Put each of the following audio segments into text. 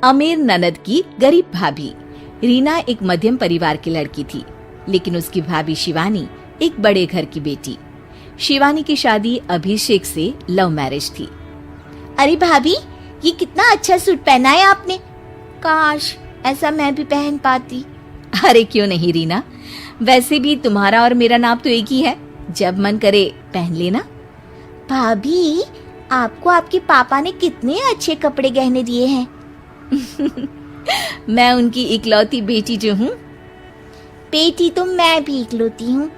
अमीर ननद की गरीब भाभी। रीना एक मध्यम परिवार की लड़की थी, लेकिन उसकी भाभी शिवानी एक बड़े घर की बेटी। शिवानी की शादी अभिषेक से लव मैरिज थी। अरे भाभी, ये कितना अच्छा सूट पहना है आपने। काश ऐसा मैं भी पहन पाती। अरे क्यों नहीं रीना, वैसे भी तुम्हारा और मेरा नाप तो एक ही है, जब मन करे पहन लेना। भाभी, आपको आपके पापा ने कितने अच्छे कपड़े गहने दिए हैं। मैं उनकी इकलौती बेटी जो हूँ। बेटी तो मैं भी इकलौती हूँ,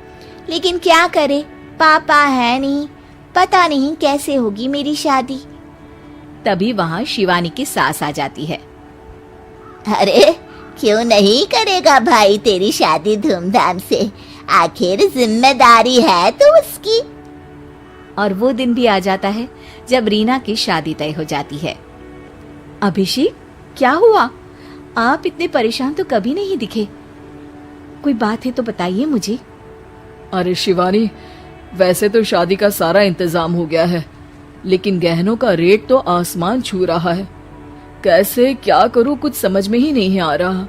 लेकिन क्या करे, पापा है नहीं, पता नहीं कैसे होगी मेरी शादी। तभी वहाँ शिवानी की सास आ जाती है। अरे क्यों नहीं करेगा भाई तेरी शादी धूमधाम से, आखिर जिम्मेदारी है तो उसकी। और वो दिन भी आ जाता है जब रीना की शादी तय हो जाती है। अभिषेक, क्या हुआ? आप इतने परेशान तो कभी नहीं दिखे, कोई बात है तो बताइए मुझे। अरे शिवानी, वैसे तो शादी का सारा इंतजाम हो गया है, लेकिन गहनों का रेट तो आसमान छू रहा है। कैसे क्या करूं, कुछ समझ में ही नहीं आ रहा।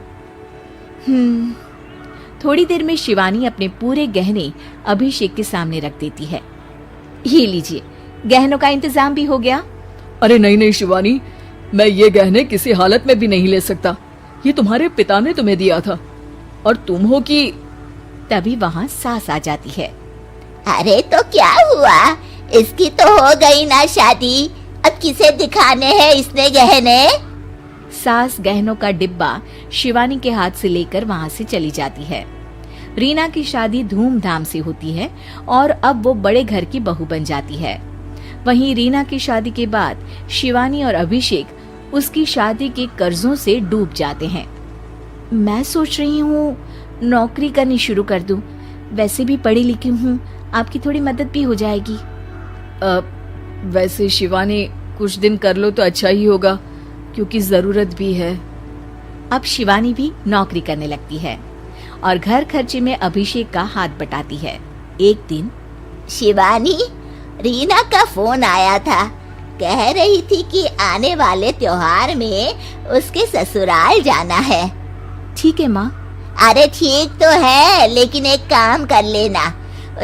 थोड़ी देर में शिवानी अपने पूरे गहने अभिषेक के सामने रख देती है। ये लीजिए, गहनों का इंतजाम भी हो गया। अरे नहीं नहीं शिवानी, मैं ये गहने किसी हालत में भी नहीं ले सकता। ये तुम्हारे पिता ने तुम्हें दिया था, और तुम हो कि। तभी वहाँ सास आ जाती है। अरे तो क्या हुआ, इसकी तो हो गई ना शादी, अब किसे दिखाने हैं इसने गहने। सास गहनों का डिब्बा शिवानी के हाथ से लेकर वहाँ से चली जाती है। रीना की शादी धूमधाम से होती है और अब वो बड़े घर की बहू बन जाती है। वहीं रीना की शादी के बाद शिवानी और अभिषेक उसकी शादी के कर्जों से डूब जाते हैं। मैं सोच रही हूँ नौकरी करनी शुरू कर दूं, वैसे भी पढ़ी लिखी हूँ, आपकी थोड़ी मदद भी हो जाएगी। वैसे शिवानी, कुछ दिन कर लो तो अच्छा ही होगा, क्योंकि जरूरत भी है। अब शिवानी भी नौकरी करने लगती है और घर खर्चे में अभिषेक का हाथ बटाती है। एक दिन शिवानी, रीना का फोन आया था, कह रही थी कि आने वाले त्योहार में उसके ससुराल जाना है। ठीक है माँ। अरे ठीक तो है, लेकिन एक काम कर लेना,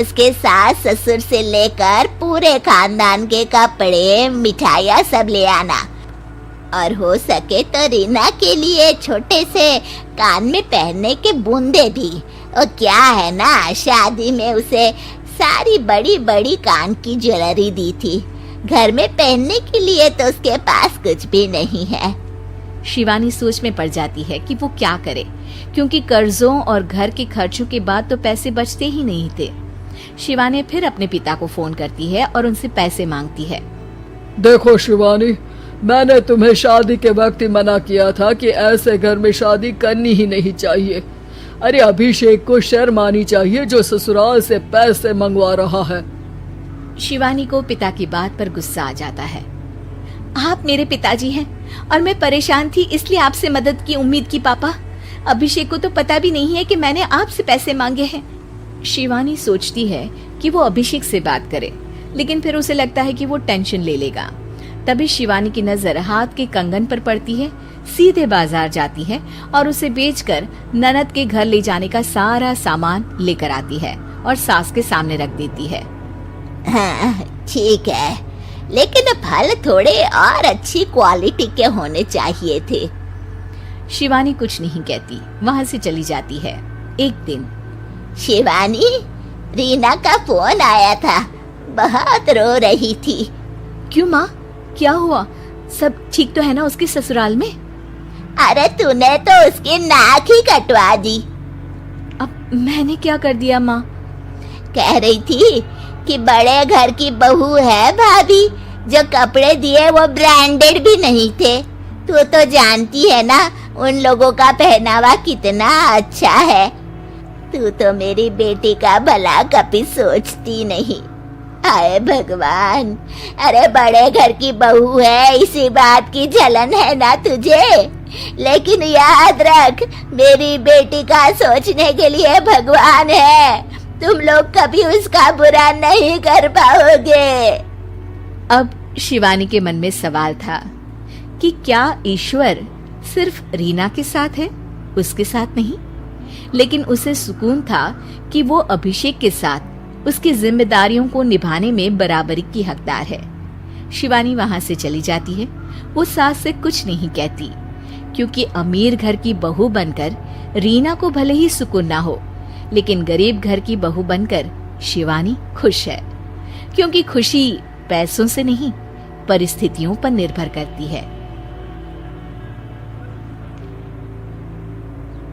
उसके सास ससुर से लेकर पूरे खानदान के कपड़े मिठाइयाँ सब ले आना, और हो सके तो रीना के लिए छोटे से कान में पहनने के बूंदे भी। और क्या है ना, शादी में उसे सारी बड़ी बड़ी कान की ज्वेलरी दी थी, घर में पहनने के लिए तो उसके पास कुछ भी नहीं है। शिवानी सोच में पड़ जाती है कि वो क्या करे, क्योंकि कर्जों और घर के खर्चों के बाद तो पैसे बचते ही नहीं थे। शिवानी फिर अपने पिता को फोन करती है और उनसे पैसे मांगती है। देखो शिवानी, मैंने तुम्हें शादी के वक्त ही मना किया था कि ऐसे घर में शादी करनी ही नहीं चाहिए। अरे अभिषेक को शर्म आनी चाहिए जो ससुराल से पैसे मंगवा रहा है। शिवानी को पिता की बात पर गुस्सा आ जाता है। आप मेरे पिताजी हैं और मैं परेशान थी, इसलिए आपसे मदद की उम्मीद की पापा। अभिषेक को तो पता भी नहीं है कि मैंने आपसे पैसे मांगे हैं। शिवानी सोचती है कि वो अभिषेक से बात करे, लेकिन फिर उसे लगता है कि वो टेंशन ले लेगा। तभी शिवानी की नजर हाथ के कंगन पर पड़ती है, सीधे बाजार जाती है और उसे बेचकर ननद के घर ले जाने का सारा सामान लेकर आती है और सास के सामने रख देती है। हाँ ठीक है, लेकिन फल थोड़े और अच्छी क्वालिटी के होने चाहिए थे। शिवानी कुछ नहीं कहती, वहाँ से चली जाती है। एक दिन शिवानी, रीना का फोन आया था, बहुत रो रही थी। क्यों माँ, क्या हुआ? सब ठीक तो है ना उसके ससुराल में? अरे तूने तो उसकी नाक ही कटवा दी। अब मैंने क्या कर दिया माँ? कह रही थी कि बड़े घर की बहू है भाभी, जो कपड़े दिए वो ब्रांडेड भी नहीं थे। तू तो जानती है ना उन लोगों का पहनावा कितना अच्छा है। तू तो मेरी बेटी का भला कभी सोचती नहीं। हाय भगवान, अरे बड़े घर की बहू है, इसी बात की जलन है ना तुझे, लेकिन याद रख मेरी बेटी का सोचने के लिए भगवान है। तुम लोग कभी उसका बुरा नहीं कर पाओगे। अब शिवानी के मन में सवाल था कि क्या ईश्वर सिर्फ रीना के साथ है, उसके साथ नहीं। लेकिन उसे सुकून था कि वो अभिषेक के साथ उसकी जिम्मेदारियों को निभाने में बराबरी की हकदार है। शिवानी वहां से चली जाती है। वो सास से कुछ नहीं कहती, क्योंकि अमीर घर की बहू बनकर रीना को भले ही सुकून ना हो, लेकिन गरीब घर की बहू बनकर शिवानी खुश है। क्योंकि खुशी पैसों से नहीं, परिस्थितियों पर निर्भर करती है।